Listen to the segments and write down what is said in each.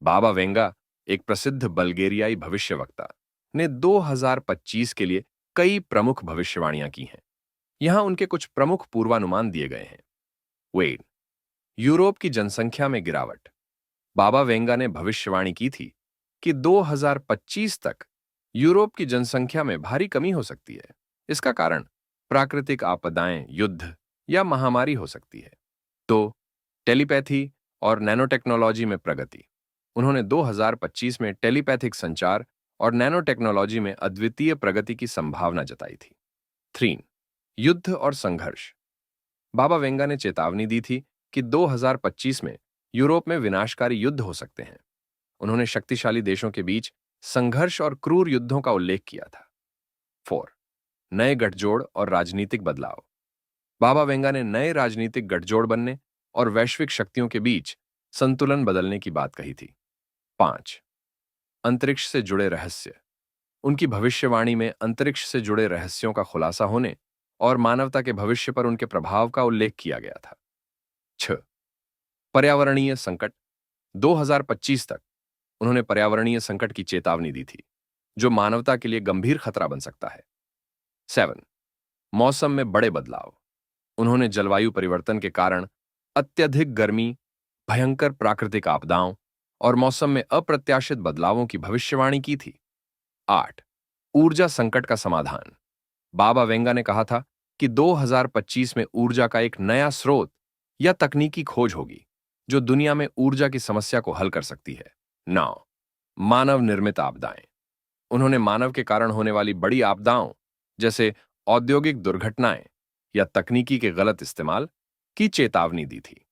बाबा Venga, एक प्रसिद्ध बल्गेरियाई भविष्यवक्ता, ने 2025 के लिए कई प्रमुख भविष्यवाणियां की हैं। यहां उनके कुछ प्रमुख पूर्वानुमान दिए गए हैं। वेट, यूरोप की जनसंख्या में गिरावट। बाबा वेंगा ने भविष्यवाणी की थी कि 2025 तक यूरोप की जनसंख्या में भारी कमी हो सकती है। इसका कारण प्राकृतिक आपदाएं, युद्ध या महामारी हो सकती है। तो टेलीपैथी और नैनोटेक्नोलॉजी में प्रगति। उन्होंने 2025 में टेलीपैथिक संचार और नैनोटेक्नोलॉजी में अद्वितीय प्रगति की संभावना जताई थी। 3. युद्ध और संघर्ष। बाबा वेंगा ने चेतावनी दी थी कि 2025 में यूरोप में विनाशकारी युद्ध हो सकते हैं। उन्होंने शक्तिशाली देशों के बीच संघर्ष और क्रूर युद्धों का उल्लेख किया था। 4. नए गठजोड़ और राजनीतिक बदलाव। बाबा वेंगा ने नए राजनीतिक गठजोड़ बनने और वैश्विक शक्तियों के बीच संतुलन बदलने की बात कही थी। 5. अंतरिक्ष से जुड़े रहस्य। उनकी भविष्यवाणी में अंतरिक्ष से जुड़े रहस्यों का खुलासा होने और मानवता के भविष्य पर उनके प्रभाव का उल्लेख किया गया था। 6. पर्यावरणीय संकट। 2025 तक उन्होंने पर्यावरणीय संकट की चेतावनी दी थी, जो मानवता के लिए गंभीर खतरा बन सकता है। 7. मौसम में बड़े बदलाव। उन्होंने जलवायु परिवर्तन के कारण अत्यधिक गर्मी, भयंकर प्राकृतिक आपदाओं और मौसम में अप्रत्याशित बदलावों की भविष्यवाणी की थी। 8. ऊर्जा संकट का समाधान। बाबा वेंगा ने कहा था कि 2025 में ऊर्जा का एक नया स्रोत या तकनीकी खोज होगी, जो दुनिया में ऊर्जा की समस्या को हल कर सकती है। 9. मानव निर्मित आपदाएं। उन्होंने मानव के कारण होने वाली बड़ी आपदाओं, जैसे औद्योगिक दुर्घटनाएं या तकनीकी के गलत इस्तेमाल, की चेतावनी दी थी।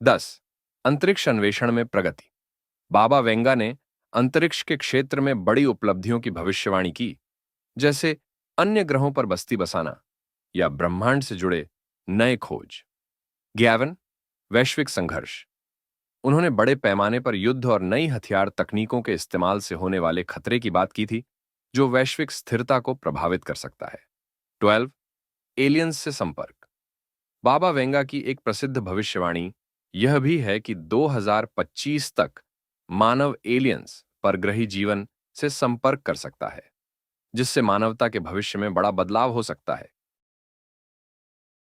10. अंतरिक्ष अन्वेषण में प्रगति। बाबा वेंगा ने अंतरिक्ष के क्षेत्र में बड़ी उपलब्धियों की भविष्यवाणी की, जैसे अन्य ग्रहों पर बस्ती बसाना या ब्रह्मांड से जुड़े नए खोज। 11. वैश्विक संघर्ष। उन्होंने बड़े पैमाने पर युद्ध और नई हथियार तकनीकों के इस्तेमाल से होने वाले खतरे की बात की थी, जो वैश्विक स्थिरता को प्रभावित कर सकता है। 12. एलियंस से संपर्क। बाबा वेंगा की एक प्रसिद्ध भविष्यवाणी यह भी है कि 2025 तक मानव एलियंस, परग्रही जीवन, से संपर्क कर सकता है, जिससे मानवता के भविष्य में बड़ा बदलाव हो सकता है।